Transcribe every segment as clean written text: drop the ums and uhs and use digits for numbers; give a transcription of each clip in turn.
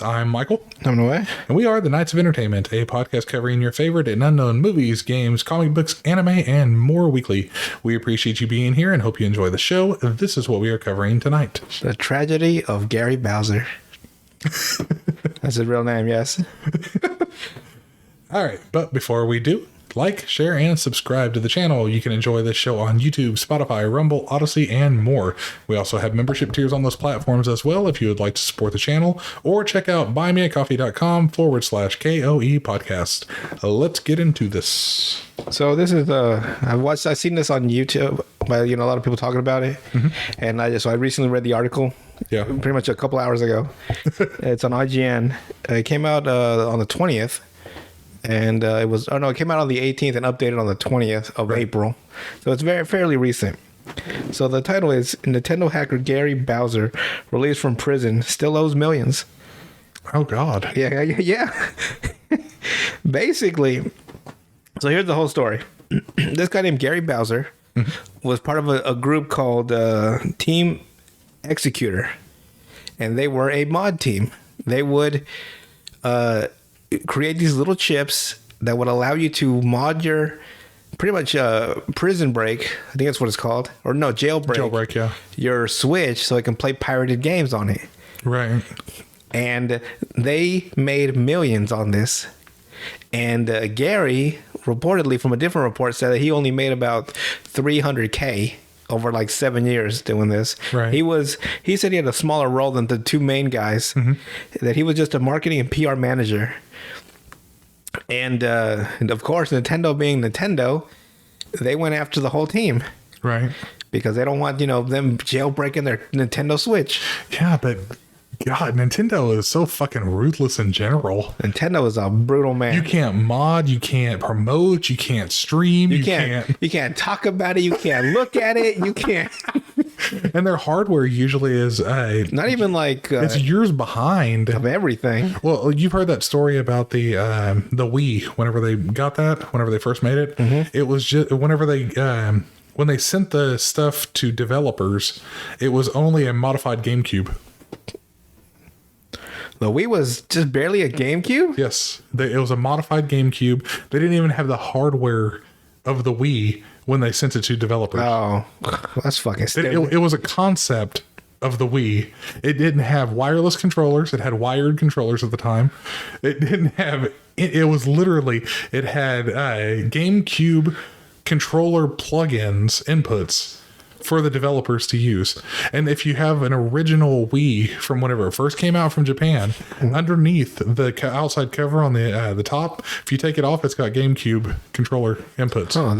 I'm Michael. I'm Noé. And we are the Knights of Entertainment, a podcast covering your favorite and unknown movies, games, comic books, anime, and more weekly. We appreciate you being here and hope you enjoy the show. This is what we are covering tonight. The Tragedy of Gary Bowser. That's his real name, yes. All right, but before we do, like, share, and subscribe to the channel. You can enjoy this show on YouTube, Spotify, Rumble, Odyssey, and more. We also have membership tiers on those platforms as well if you would like to support the channel, or check out buymeacoffee.com/KOE podcast. Let's get into this. So this is I've seen this on YouTube, but a lot of people talking about it, and I recently read the article. Yeah, pretty much a couple hours ago. It's on IGN. It came out on the 20th. And it came out on the 18th and updated on the 20th of April. So it's fairly recent. So the title is Nintendo hacker Gary Bowser, released from prison, still owes millions. Oh, God. Yeah. Basically, so here's the whole story. This guy named Gary Bowser was part of a group called Team Executor. And they were a mod team. They would create these little chips that would allow you to mod your pretty much prison break. I think that's what it's called. Or no, jailbreak. Jailbreak, yeah. Your Switch so it can play pirated games on it. Right. And they made millions on this. And Gary, reportedly from a different report, said that he only made about $300K over like 7 years doing this. Right. He said he had a smaller role than the two main guys. That he was just a marketing and PR manager. And of course, Nintendo being Nintendo, they went after the whole team. Right. Because they don't want, them jailbreaking their Nintendo Switch. Yeah, but God, Nintendo is so fucking ruthless in general. Nintendo is a brutal man. You can't mod, you can't promote, you can't stream, you can't talk about it, you can't look at it, you can't. And their hardware usually is not even like it's years behind of everything. Well, you've heard that story about the Wii. Whenever they first made it, it was just whenever they when they sent the stuff to developers, it was only a modified GameCube. The Wii was just barely a GameCube? Yes. It was a modified GameCube. They didn't even have the hardware of the Wii when they sent it to developers. Oh, that's fucking stupid. It was a concept of the Wii. It didn't have wireless controllers. It had wired controllers at the time. It didn't have... It was literally... It had GameCube controller plugins, inputs, for the developers to use. And if you have an original Wii from whenever it first came out from Japan, underneath the outside cover on the top, if you take it off, it's got GameCube controller inputs. Oh,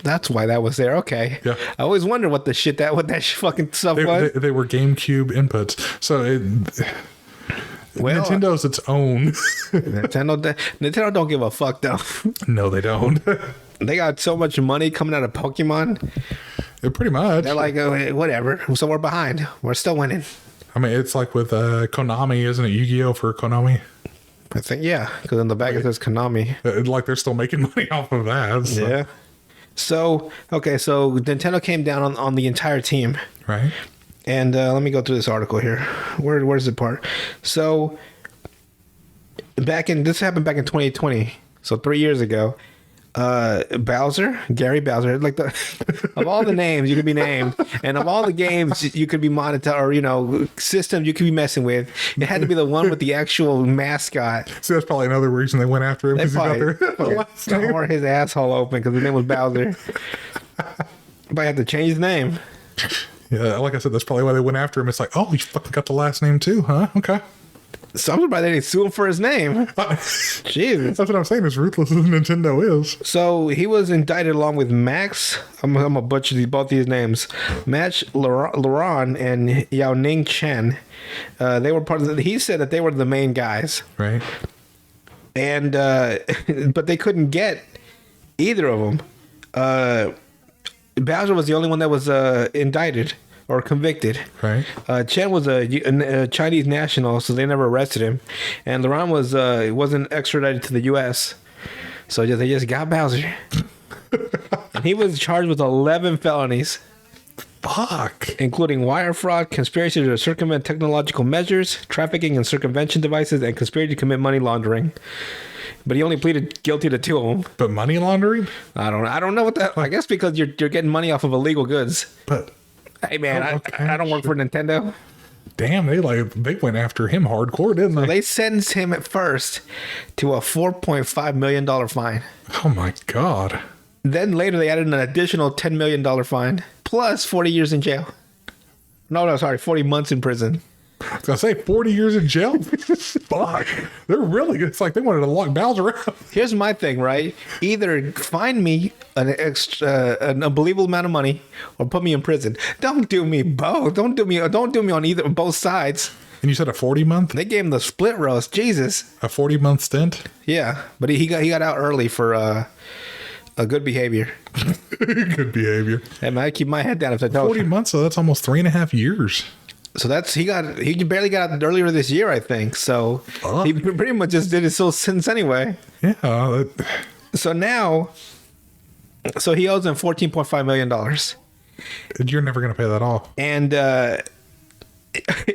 that's why that was there. Okay. Yeah. I always wondered what that fucking stuff was. They were GameCube inputs. So Nintendo's its own. Nintendo don't give a fuck though. No, they don't. They got so much money coming out of Pokemon. Pretty much. They're like, whatever. So we're behind. We're still winning. I mean, it's like with Konami, isn't it? Yu-Gi-Oh! For Konami. I think, yeah. Because in the back it says Konami. Like they're still making money off of that. So. Yeah. So Nintendo came down on the entire team. Right. And let me go through this article here. Where's the part? So this happened back in 2020. So 3 years ago. Gary Bowser, like of all the names you could be named, and of all the games you could be monitored, or systems you could be messing with, it had to be the one with the actual mascot. So that's probably another reason they went after him, because he got their tore his asshole open because his name was Bowser. But I had to change his name. Yeah, like I said, that's probably why they went after him. It's like, oh, you fucking got the last name too, huh? Okay. So I'm surprised they didn't sue him for his name. Jesus. That's what I'm saying, as ruthless as Nintendo is. So he was indicted along with Max. I'm going to butcher both these names. Max Laron and Yao Ning Chen. They were part of he said that they were the main guys. Right. And, but they couldn't get either of them. Bowser was the only one that was indicted. Or convicted. Right. Chen was a Chinese national, so they never arrested him. And Laurent wasn't extradited to the U.S., so they just got Bowser. And he was charged with 11 felonies. Fuck. including wire fraud, conspiracy to circumvent technological measures, trafficking and circumvention devices, and conspiracy to commit money laundering. But he only pleaded guilty to 2 of them. But money laundering? I don't know what that. I guess because you're getting money off of illegal goods. But Hey man, Okay. I don't work for Nintendo. damn, they went after him hardcore, didn't they? They sentenced him at first to a $4.5 million fine. Oh my god. Then later they added an additional $10 million fine plus 40 years in jail. No, sorry, 40 months in prison. I was gonna say 40 years in jail. Fuck. They're really good. It's like they wanted to lock Bowser out. Here's my thing, right? Either find me an unbelievable amount of money or put me in prison. Don't do me both. Don't do me on either both sides. And you said a 40-month? They gave him the split roast. Jesus. A 40-month stint? Yeah, but he got out early for a good behavior. Good behavior. Hey man, I keep my head down if I don't. 40 months, so that's almost 3.5 years. So he barely got out earlier this year, I think. So Fuck. he pretty much just did his whole sentence anyway. Yeah. So now, he owes him $14.5 million. You're never going to pay that off. And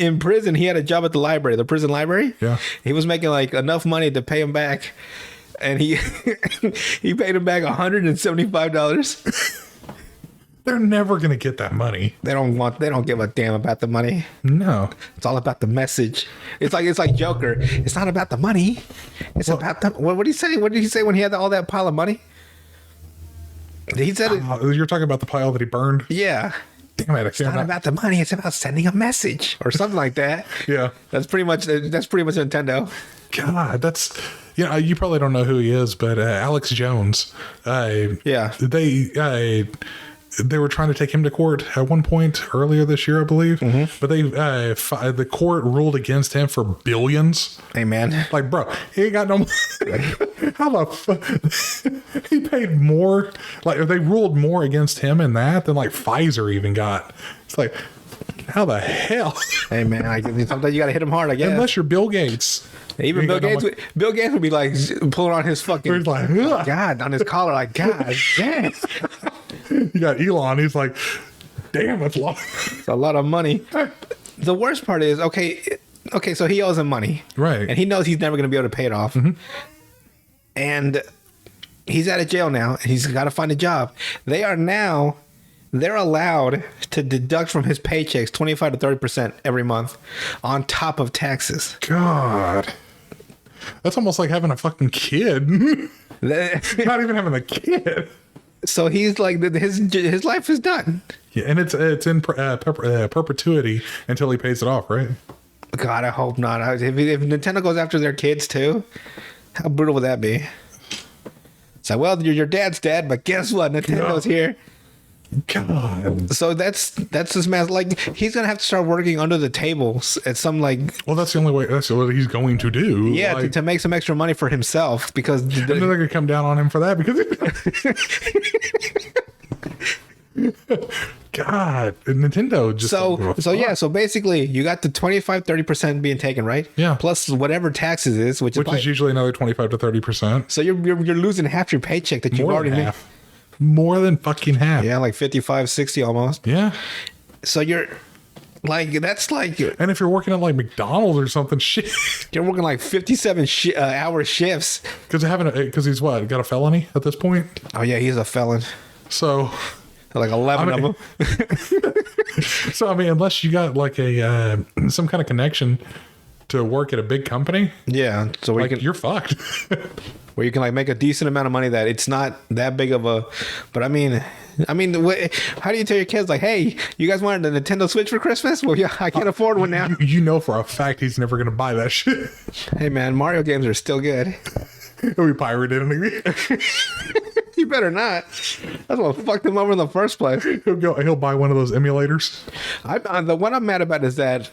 in prison, he had a job at the prison library. Yeah. He was making like enough money to pay him back. And he he paid him back $175. They're never going to get that money. They don't give a damn about the money. No. It's all about the message. It's like Joker. It's not about the money. It's about the what did he say? What did he say when he had all that pile of money? He said it. You're talking about the pile that he burned? Yeah. Damn it. I It's not can't. about the money. It's about sending a message or something like that. Yeah. That's pretty much Nintendo. God, that's... you probably don't know who he is, but Alex Jones. Yeah. They were trying to take him to court at one point earlier this year, I believe. Mm-hmm. But the court ruled against him for billions. Hey man. Like, bro, he ain't got no money. How the fuck? He paid more. Like, they ruled more against him in that than like Pfizer even got. It's like, how the hell? Hey man. Sometimes you gotta hit him hard, I guess. Unless you're Bill Gates. Even You Bill ain't got no Gates, Bill Gates would be like pulling on his fucking He's like, "Ugh." God on his collar, like God damn, You got Elon. He's like, damn, that's a lot. it's a lot of money. The worst part is okay. So he owes him money, Right. And he knows he's never going to be able to pay it off, and he's out of jail now, and he's got to find a job. They're allowed to deduct from his paychecks 25 to 30% every month, on top of taxes. God. That's almost like having a fucking kid. Not even having a kid. So he's like, his life is done. Yeah, and it's in perpetuity until he pays it off, right? God, I hope not. If Nintendo goes after their kids too, how brutal would that be? So, well, your dad's dead, but guess what? Nintendo's here. God. So that's this man's like he's gonna have to start working under the table at some like Well, that's the only way. That's what he's going to do. yeah Like, to make some extra money for himself because and then they're gonna come down on him for that because. God, Nintendo just so basically you got the 25-30% being taken, right? Yeah. Plus whatever taxes is, which is usually another 25 to 30%. so you're losing half your paycheck that you've More already than made. half. More than fucking half. Yeah, like 55, 60 almost. Yeah. So you're like that's like And if you're working at like McDonald's or something, shit. you're working like 57 hour shifts. Because he's what? Got a felony at this point? Oh yeah, he's a felon. So. Like 11 I mean- of them. So I mean, unless you got like a some kind of connection to work at a big company, Yeah, so like you're fucked. where you can like make a decent amount of money that it's not that big of a. But I mean, how do you tell your kids like, hey, you guys wanted a Nintendo Switch for Christmas? Well, yeah, I can't afford one now. You know for a fact he's never gonna buy that shit. Hey man, Mario games are still good. He'll be pirated and You better not. That's what fucked him over in the first place. he'll buy one of those emulators. The one I'm mad about is that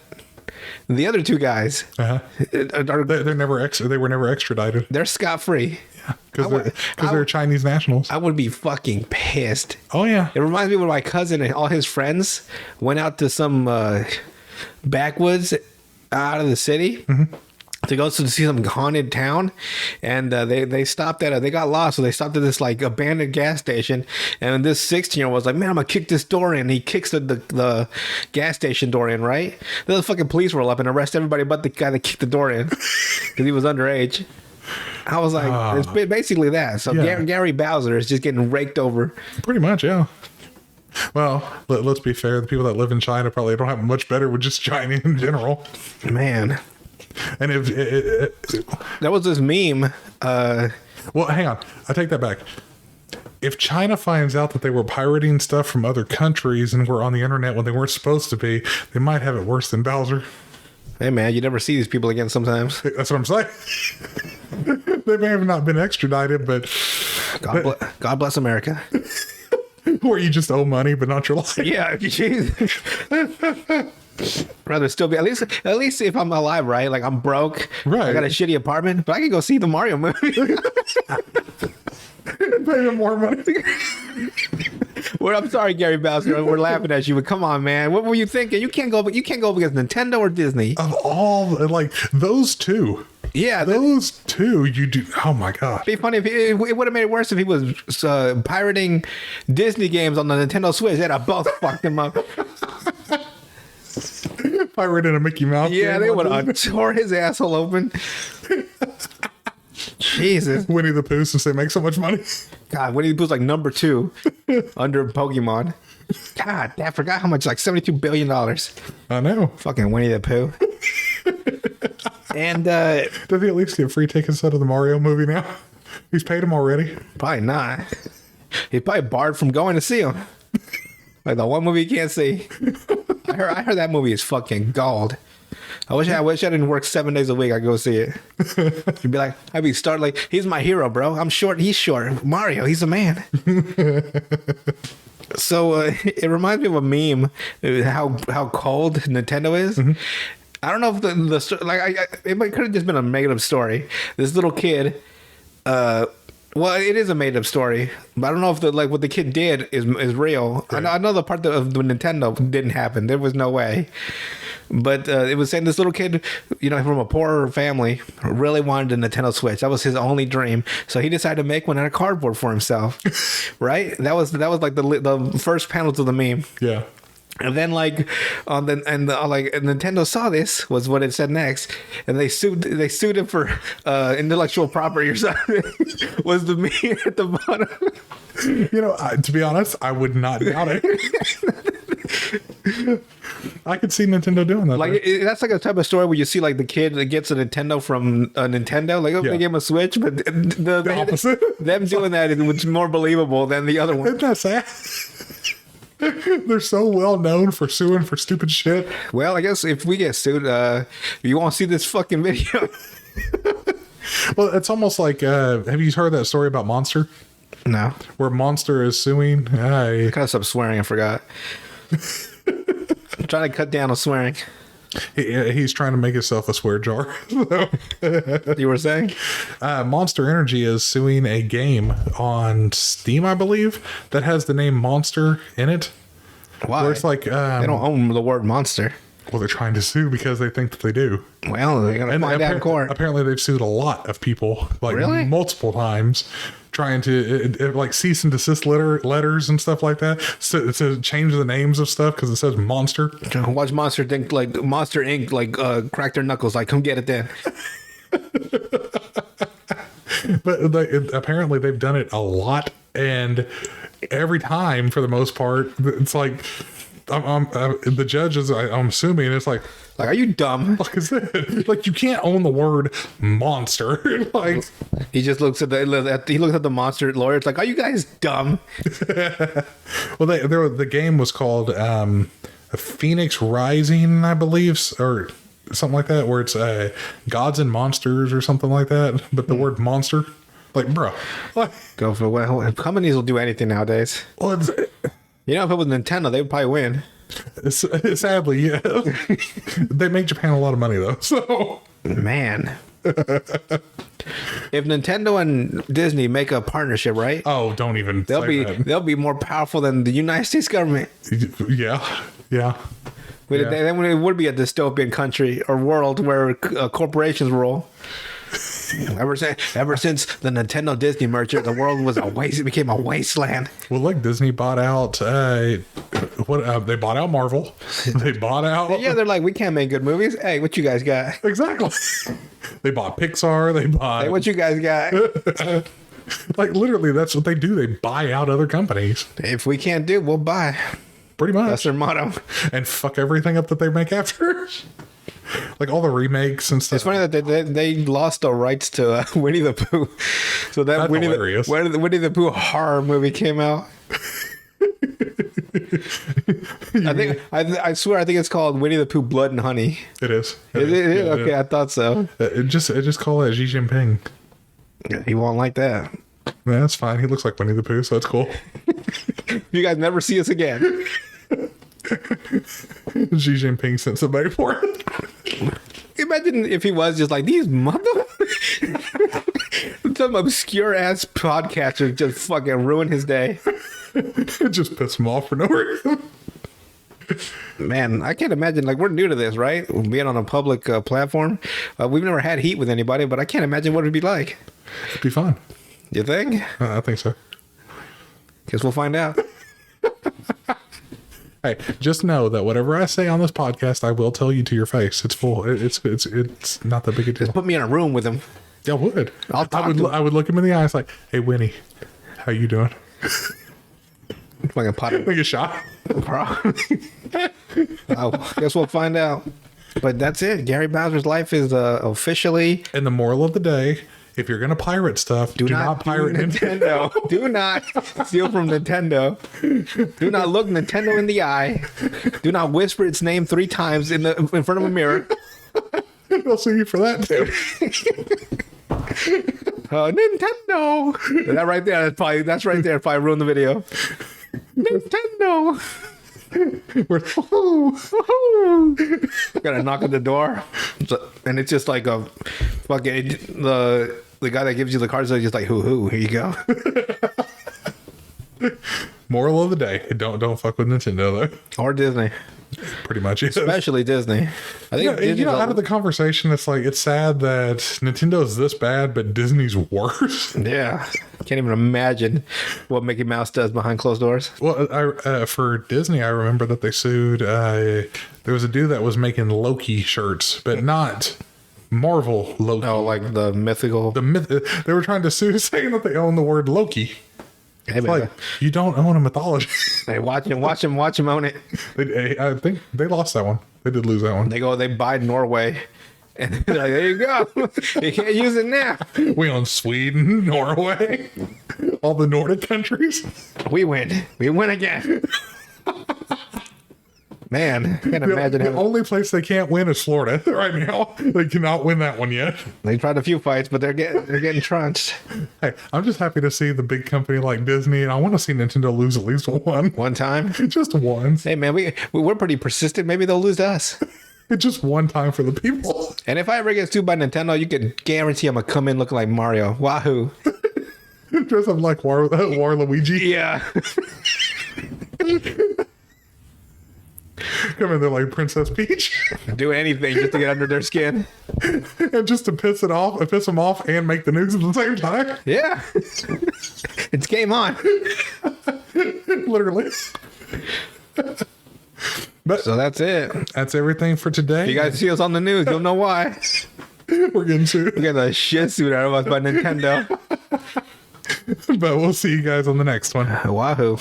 the other two guys are They were never extradited. they're scot free. Because they're Chinese nationals. I would be fucking pissed. Oh yeah. It reminds me when my cousin and all his friends went out to some backwoods out of the city to go to see some haunted town, and they stopped at they got lost, so they stopped at this like abandoned gas station, and this 16-year-old was like, man, I'm gonna kick this door in. He kicks the gas station door in, right? Then the fucking police roll up and arrest everybody but the guy that kicked the door in because he was underage. I was like, it's basically that. So yeah. Gary Bowser is just getting raked over. Pretty much, yeah. Well, let's be fair. The people that live in China probably don't have it much better with just China in general. Man. And if There was this meme. well, hang on, I take that back. If China finds out that they were pirating stuff from other countries and were on the internet when they weren't supposed to be, they might have it worse than Bowser. Hey man, you never see these people again sometimes. That's what I'm saying. They may have not been extradited, but God bless America. where you just owe money but not your life. Yeah, jeez. Rather still be at least if I'm alive, right? Like I'm broke, Right. I got a shitty apartment, but I can go see the Mario movie. Pay them more money. I'm sorry, Gary Bowser. We're laughing at you, but come on, man. What were you thinking? You can't go against Nintendo or Disney. Of all, like, those two. Yeah, Those two, you do. Oh my God. it'd be funny if it would have made it worse if he was pirating Disney games on the Nintendo Switch. They'd have both fucked him up. Pirate in a Mickey Mouse. Yeah, game they on would have Disney. tore his asshole open. Jesus. Winnie the Pooh, since they make so much money. God, Winnie the Pooh's like number 2 under Pokemon. God, I forgot how much, like $72 billion. I know. Fucking Winnie the Pooh. And Does he at least get free tickets out of the Mario movie now? He's paid him already. probably not. He's probably barred from going to see him. Like the one movie you can't see. I heard that movie is fucking gold. I wish I didn't work 7 days a week. I'd go see it. You'd be like, I'd be start like, he's my hero, bro. I'm short. He's short. Mario, he's a man. So it reminds me of a meme. How cold Nintendo is. Mm-hmm. I don't know if it could have just been a made up story. This little kid. Well, it is a made up story, but I don't know if what the kid did is real. Right. I know the part of the Nintendo didn't happen. There was no way. But it was saying this little kid, from a poorer family, really wanted a Nintendo Switch. That was his only dream. So he decided to make one out of cardboard for himself. Right? That was like the first panels of the meme. Yeah. And then Nintendo saw this was what it said next, and they sued him for intellectual property or something. Was the meme at the bottom? To be honest, I would not doubt it. I could see Nintendo doing that. That's like a type of story where you see like the kid that gets a Nintendo from a Nintendo, like they gave him a Switch, but the opposite. Them doing that was more believable than the other one. Isn't that sad? They're so well known for suing for stupid shit. Well, I guess if we get sued, you won't see this fucking video. Well, it's almost like, have you heard that story about Monster? No. Where Monster is suing? I kind of stopped swearing, I forgot. I'm trying to cut down on swearing. He's trying to make himself a swear jar. You were saying? Monster Energy is suing a game on Steam, I believe, that has the name Monster in it. Why? Where it's like... they don't own the word monster. Well, they're trying to sue because they think that they do. Well, they're going to find out in court. Apparently, they've sued a lot of people, like really? multiple times, trying to like cease and desist letters and stuff like that. So to change the names of stuff because it says Monster. Watch Monster think like Monster Inc. like crack their knuckles, like come get it then. But apparently, they've done it a lot, and every time, for the most part, it's like. The judge is, I'm assuming, it's like, are you dumb? What is it? Like, you can't own the word monster. Like, he just looks at the monster lawyer. It's like, are you guys dumb? Well, the game was called Phoenix Rising, I believe, or something like that, where it's Gods and Monsters or something like that. But the word monster, like, bro, like, go for well. Companies will do anything nowadays. Well, it's. If it was Nintendo, they would probably win. Sadly, yeah. They make Japan a lot of money, though. So, man, if Nintendo and Disney make a partnership, right? Oh, don't even. They'll be more powerful than the United States government. Yeah. Yeah. Then it would be a dystopian country or world where corporations rule. Ever since the Nintendo Disney merger, the world was a waste. It became a wasteland. Well, like Disney bought out they bought out Marvel. They bought out Yeah, they're like, we can't make good movies. Hey, what you guys got? exactly. They bought Pixar. They bought Hey, what you guys got? like literally that's what they do. They buy out other companies. If we can't do, we'll buy. Pretty That's much. their motto. And fuck everything up that they make after. Like all the remakes and stuff. It's funny that they lost the rights to Winnie the Pooh. So that That's hilarious. when the Winnie the Pooh horror movie came out. I swear I think it's called Winnie the Pooh Blood and Honey. It is. Is it? Yeah, Okay, I thought so. Just call it Xi Jinping. He won't like that. Yeah, that's fine. He looks like Winnie the Pooh, so it's cool. You guys never see us again. Xi Jinping sent somebody for it. Imagine if he was just like these mother. Some obscure ass podcaster just fucking ruin his day. It just pissed him off for no reason. Man, I can't imagine. Like, we're new to this, right? Being on a public platform. We've never had heat with anybody, but I can't imagine what it'd be like. It'd be fun. You think? I think so. Guess we'll find out. Hey, just know that whatever I say on this podcast, I will tell you to your face. It's full. It's not that big a deal. Just put me in a room with him. I would. I'll talk to him. I would look him in the eyes like, "Hey, Winnie, how you doing?" Fucking pot Take a shot. Guess we'll find out. But that's it. Gary Bowser's life is officially. And the moral of the day: if you're gonna pirate stuff, do not pirate Nintendo. Nintendo. Do not steal from Nintendo. Do not look Nintendo in the eye. Do not whisper its name 3 times in front of a mirror. I'll see you for that too. Nintendo. That right there. That's right there. Probably ruined the video. Nintendo. Gotta knock on the door, and it's just like a fucking the guy that gives you the cards is just like hoo. Here you go. Moral of the day: don't fuck with Nintendo though. Or Disney, Pretty much, yes. especially Disney. I think Disney's out of the conversation, it's like it's sad that Nintendo's this bad, but Disney's worse. yeah. Can't even imagine what Mickey Mouse does behind closed doors. Well, for Disney, I remember that they sued. There was a dude that was making Loki shirts, but not Marvel Loki. Oh, like the mythical. The myth. They were trying to sue, saying that they own the word Loki. Hey, It's like you don't own a mythology. hey, watch him own it. I think they lost that one. They did lose that one. They buy Norway. And they're like, there you go. You can't use it now. We own Sweden, Norway, all the Nordic countries. We win. We win again. Man, I can't imagine The having. only place they can't win is Florida right now. They cannot win that one yet. They tried a few fights, but they're getting trunched. Hey, I'm just happy to see the big company like Disney, and I want to see Nintendo lose at least one. One time. Just once. Hey man, we're pretty persistent. Maybe they'll lose to us. Just one time for the people. And if I ever get sued by Nintendo, you can guarantee I'm gonna come in looking like Mario. Wahoo! Dress up like Waluigi. Yeah. Come in there like Princess Peach. Do anything just to get under their skin. And just to piss them off and make the news at the same time. Yeah. It's game on. Literally. But So that's it. that's everything for today. If you guys see us on the news, you'll know why. We're getting sued. We got the shit suit out of us by Nintendo. But we'll see you guys on the next one. Wahoo.